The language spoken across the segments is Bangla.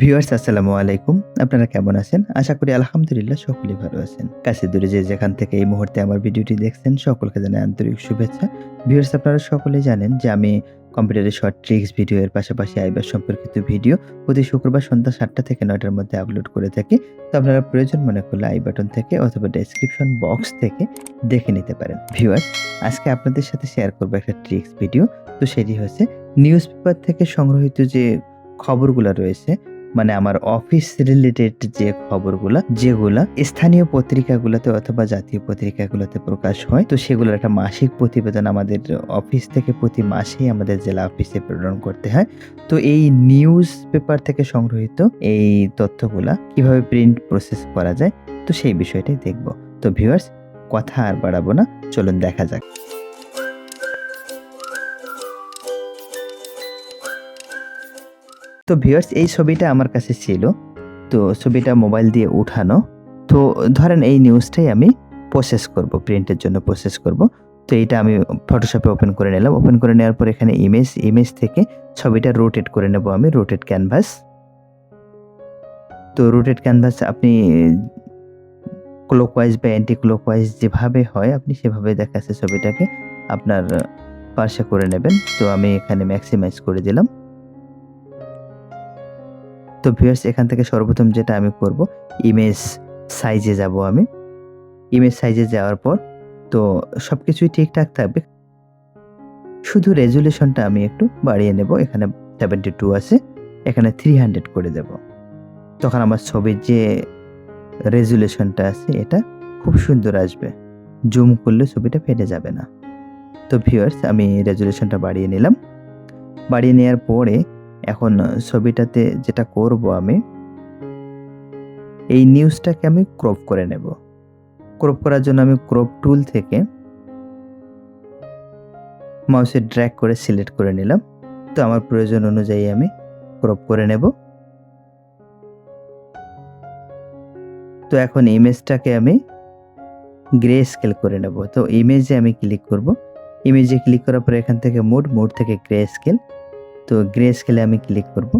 ভিউয়ার্স আসসালামু আলাইকুম। আপনারা কেমন আছেন? আশা করি আলহামদুলিল্লাহ সকলেই ভালো আছেন। কাছে দূরে যে যেখান থেকে এই মুহূর্তে আমার ভিডিওটি দেখছেন সকলকে জানাই আন্তরিক শুভেচ্ছা। ভিউয়ার্স আপনারা সকলেই জানেন যে আমি কম্পিউটারের শর্ট ট্রিক্স ভিডিও এর পাশাপাশি আইবাস সম্পর্কিত ভিডিও প্রতি শুক্রবার সন্ধ্যা ৭টা থেকে ৯টার মধ্যে আপলোড করে থাকি। তো আপনারা প্রয়োজন মনে করলে আই বাটন থেকে অথবা ডেসক্রিপশন বক্স থেকে দেখে নিতে পারেন। ভিউয়ার্স আজকে আপনাদের সাথে শেয়ার করব একটা ট্রিক্স ভিডিও। তো সেটি হচ্ছে নিউজ পেপার থেকে সংগৃহীত যে খবরগুলা রয়েছে মানে আমার অফিস রিলেটেড যে খবরগুলা যেগুলা স্থানীয় পত্রিকাগুলোতে অথবা জাতীয় পত্রিকাগুলোতে প্রকাশ হয়, তো সেগুলোর একটা মাসিক প্রতিবেদন আমাদের অফিস থেকে প্রতি মাসেই আমাদের জেলা অফিসে প্রেরণ করতে হয়। তো এই নিউজ পেপার থেকে সংগৃহীত এই তথ্যগুলা কিভাবে প্রিন্ট প্রসেস করা যায়, তো সেই বিষয়টাই দেখব। তো ভিউয়ার্স কথা আর বাড়াবো না, চলুন দেখা যাক। তো ভিউয়ার্স এই ছবিটা আমার কাছে ছিল। তো ছবিটা মোবাইল দিয়ে উঠানো। তো ধরেন এই নিউজটাই আমি প্রসেস করব, প্রিন্টের জন্য প্রসেস করব। তো এইটা আমি ফটোশপে ওপেন করে নিলাম। ওপেন করে নেওয়ার পর এখানে ইমেজ থেকে ছবিটা রোটেট করে নেব আমি, রোটেট ক্যানভাস। তো রোটেট ক্যানভাস আপনি ক্লকওয়াইজ বা অ্যান্টি ক্লকওয়াইজ যেভাবে হয় আপনি সেভাবে দেখাচ্ছে ছবিটাকে আপনার পাশে করে নেবেন। তো আমি এখানে ম্যাক্সিমাইজ করে দিলাম। তো ভিউয়ার্স এখান থেকে সর্বপ্রথম যেটা আমি করব, ইমেজ সাইজে যাব আমি। ইমেজ সাইজে যাওয়ার পর তো সবকিছুই ঠিকঠাক থাকবে, শুধু রেজুলেশনটা আমি একটু বাড়িয়ে নেব। এখানে 72 আছে, এখানে 300 করে দেব। তখন আমার ছবির যে রেজুলেশনটা আছে এটা খুব সুন্দর আসবে, জুম করলে ছবিটা ফেটে যাবে না। তো ভিউয়ার্স আমি রেজুলেশনটা বাড়িয়ে নিলাম। বাড়িয়ে নেওয়ার পরে এখন ছবিটাতে যেটা করব আমি, এই নিউজটাকে আমি ক্রপ করে নেব। ক্রপ করার জন্য আমি ক্রপ টুল থেকে মাউসে ড্র্যাগ করে সিলেক্ট করে নিলাম। তো আমার প্রয়োজন অনুযায়ী আমি ক্রপ করে নেব। তো এখন ইমেজটাকে আমি গ্রে স্কেল করে নেব। তো ইমেজে আমি ক্লিক করব। ইমেজে ক্লিক করার পর এখান থেকে মোড থেকে গ্রে স্কেল। তো গ্রে স্কেলে আমি ক্লিক করব।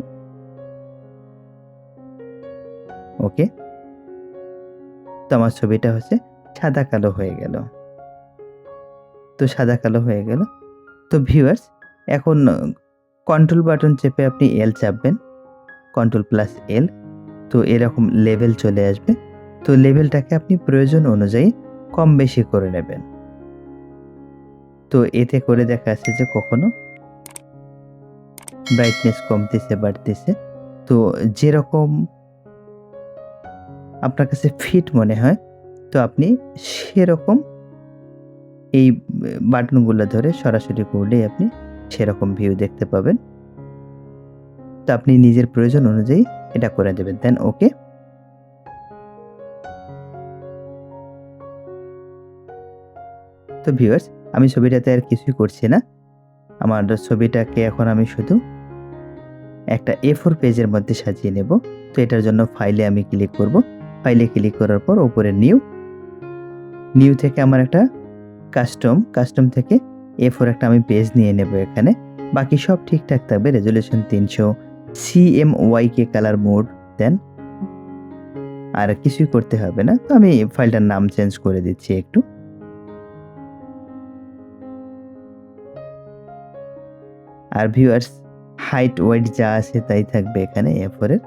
ওকে। তো আমার ছবিটা হচ্ছে সাদা কালো হয়ে গেল। তো সাদা কালো হয়ে গেল। তো ভিউয়ার্স এখন কন্ট্রোল বাটন চেপে আপনি এল চাপবেন, কন্ট্রোল প্লাস এল। তো এরকম লেভেল চলে আসবে। তো লেভেলটাকে আপনি প্রয়োজন অনুযায়ী কম বেশি করে নেবেন। তো এতে করে দেখা যাচ্ছে যে কখনো ব্রাইটনেস কমতেছে বাড়তেছে। তো যেরকম আপনার কাছে ফিট মনে হয় তো আপনি সেরকম এই বাটনগুলো ধরে সরাসরি করলেই আপনি সেরকম ভিউ দেখতে পাবেন। তো আপনি নিজের প্রয়োজন অনুযায়ী এটা করে দেবেন, দেন ওকে। তো ভিউয়ার্স আমি ছবিটাতে আর কিছুই করছি না। আমার ছবিটাকে এখন আমি শুধু একটা A4 পেজের মধ্যে সাজিয়ে নেব। তো এটার জন্য ফাইলে আমি ক্লিক করব। ফাইলে ক্লিক করার পর উপরে নিউ থেকে আমার একটা কাস্টম থেকে A4 একটা আমি পেজ নিয়ে নেব এখানে। বাকি সব ঠিকঠাক থাকবে। রেজোলিউশন 300, CMYK কালার মোড, দেন আর কিছুই করতে হবে না। তো আমি ফাইলটার নাম চেঞ্জ করে দিচ্ছি একটু। আর ভিউয়ার্স হাইট ওয়েট যা আছে তাই থাকবে এখানে A4 এর,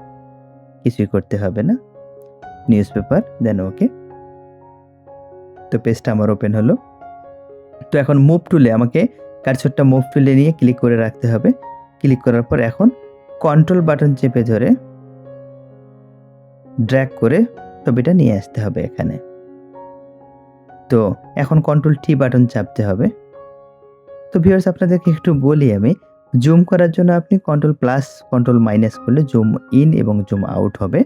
কিছুই করতে হবে না। নিউজপেপার, দেন ওকে। তো পেজটা আমার ওপেন হলো। তো এখন মুভ টুলে আমাকে কার্সরটা মুভ টুলে নিয়ে ক্লিক করে রাখতে হবে। ক্লিক করার পর এখন কন্ট্রোল বাটন চেপে ধরে ড্র্যাগ করে ছবিটা নিয়ে আসতে হবে এখানে। তো এখন কন্ট্রোল টি বাটন চাপতে হবে। তো ভিউয়ার্স আপনাদেরকে একটু বলি আমি, জুম করার জন্য আপনি কন্ট্রোল প্লাস কন্ট্রোল মাইনাস করলে জুম ইন এবং জুম আউট হবে।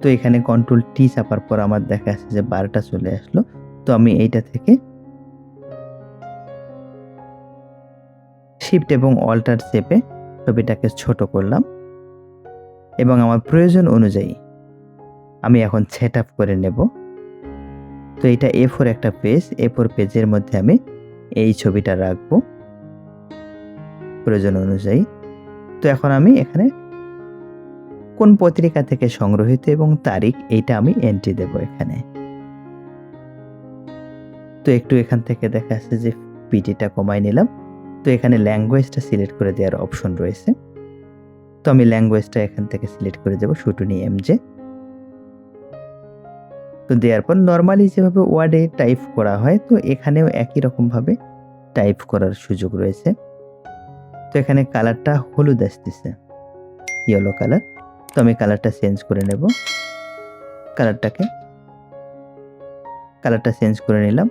তো এখানে কন্ট্রোল টি চাপার পর আমার দেখা যাচ্ছে যে বারটা চলে আসলো। তো আমি এইটা থেকে শিফট এবং অল্টার চেপে ছবিটাকে ছোট করলাম এবং আমার প্রয়োজন অনুযায়ী আমি এখন সেট আপ করে নেব। তো এটা A4 একটা পেজ, A4 পেজের মধ্যে আমি এই ছবিটা রাখবো প্রয়োজন অনুযায়ী। তো এখন আমি এখানে কোন পত্রিকা থেকে সংগ্রহিত এবং তারিখ এইটা আমি এন্ট্রি দেব এখানে। তো একটু এখান থেকে দেখা যাচ্ছে যে পিটিটা কমাই নিলাম। তো এখানে ল্যাঙ্গুয়েজটা সিলেক্ট করে দেওয়ার অপশন রয়েছে। তো আমি ল্যাঙ্গুয়েজটা এখান থেকে সিলেক্ট করে দেব শুটুনি এমজে। তো দেওয়ার পর নরমালি যেভাবে ওয়ার্ডে টাইপ করা হয় তো এখানেও একই রকমভাবে টাইপ করার সুযোগ রয়েছে। তো এখানে কালারটা হলুদ আসতেছে, ইয়েলো কালার। তো আমি কালারটা চেঞ্জ করে নেব। কালারটা চেঞ্জ করে নিলাম।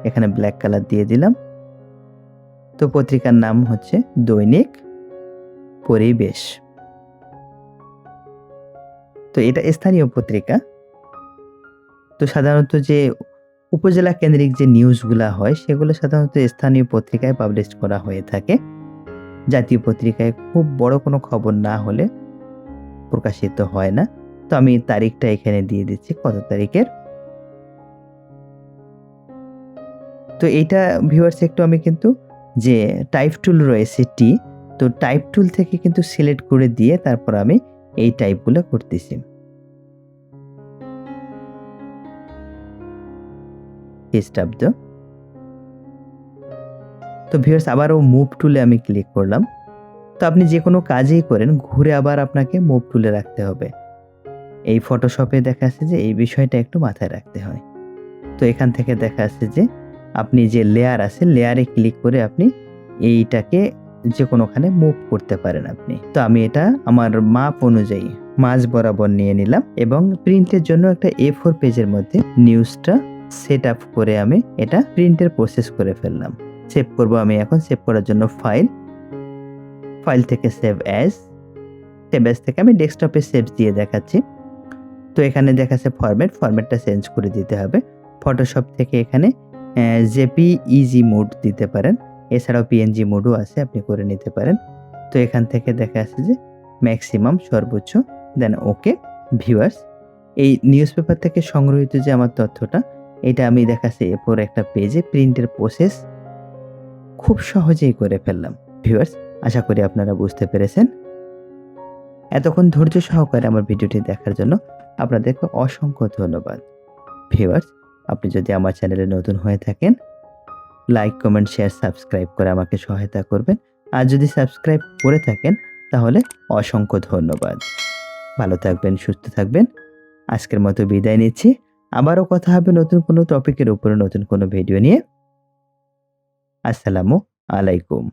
এখানে ব্ল্যাক কালার দিয়ে দিলাম। তো পত্রিকার নাম হচ্ছে দৈনিক পরিবেশ। তো এটা স্থানীয় পত্রিকা। তো সাধারণত যে উপজেলা কেন্দ্রিক যে নিউজগুলা হয় সেগুলো সাধারণত স্থানীয় পত্রিকায় পাবলিশ করা হয়ে থাকে। জাতীয় পত্রিকায় খুব বড় কোনো খবর না হলে প্রকাশিত হয় না। তো আমি তারিখটা এখানে দিয়ে দিচ্ছি কত তারিখের। তো এইটা ভিউয়ার্স একটু আমি কিন্তু যে টাইপ টুল রয়েছে টি, তো টাইপ টুল থেকে কিন্তু সিলেক্ট করে দিয়ে তারপর আমি এই টাইপগুলো করতেছি। খ্রিস্টাব্দ। তো ভিউয়ার্স আবারও মুভ টুলে আমি ক্লিক করলাম। তো আপনি যে কোনো কাজেই করেন ঘুরে আবার আপনাকে মুভ টুলে রাখতে হবে। এই ফটোশপে দেখা যাচ্ছে যে এই বিষয়টা একটু মাথায় রাখতে হয়। তো এখান থেকে দেখা যাচ্ছে যে আপনি যে লেয়ার আছে লেয়ারে ক্লিক করে আপনি এইটাকে যে কোনোখানে মুভ করতে পারেন আপনি। তো আমি এটা আমার মাপ অনুযায়ী মাঝ বরাবর নিয়ে নিলাম এবং প্রিন্টের জন্য একটা A4 পেজের মধ্যে নিউজটা সেট আপ করে আমি এটা প্রিন্টের প্রসেস করে ফেললাম। সেভ করব আমি এখন। সেভ করার জন্য ফাইল থেকে সেভ অ্যাজ থেকে আমি ডেস্কটপে সেভ দিয়ে দেখাচ্ছি। তো এখানে দেখাচ্ছে ফরম্যাটটা চেঞ্জ করে দিতে হবে। ফটোশপ থেকে এখানে জেপিইজি মোড দিতে পারেন, এছাড়াও পিএনজি মোডও আছে, আপনি করে নিতে পারেন। তো এখান থেকে দেখা যাচ্ছে যে ম্যাক্সিমাম সর্বোচ্চ, দেন ওকে। ভিউয়ার্স এই নিউজপেপার থেকে সংগ্রহিত যে আমার তথ্যটা এটা আমি দেখাচ্ছি এরপর একটা পেজে প্রিন্টের প্রসেস খুব সহজেই করে ফেললাম। ভিউয়ার্স আশা করি আপনারা বুঝতে পেরেছেন। এতক্ষণ ধৈর্য সহকারে আমার ভিডিওটি দেখার জন্য আপনাদেরকে অসংখ্য ধন্যবাদ। ভিউয়ার্স আপনি যদি আমার চ্যানেলে নতুন হয়ে থাকেন লাইক, কমেন্ট, শেয়ার, সাবস্ক্রাইব করে আমাকে সহায়তা করবেন। আর যদি সাবস্ক্রাইব করে থাকেন তাহলে অসংখ্য ধন্যবাদ। ভালো থাকবেন, সুস্থ থাকবেন। আজকের মতো বিদায় নিচ্ছি। আবারও কথা হবে নতুন কোনো টপিকের উপরে, নতুন কোনো ভিডিও নিয়ে। আসসালামু আলাইকুম।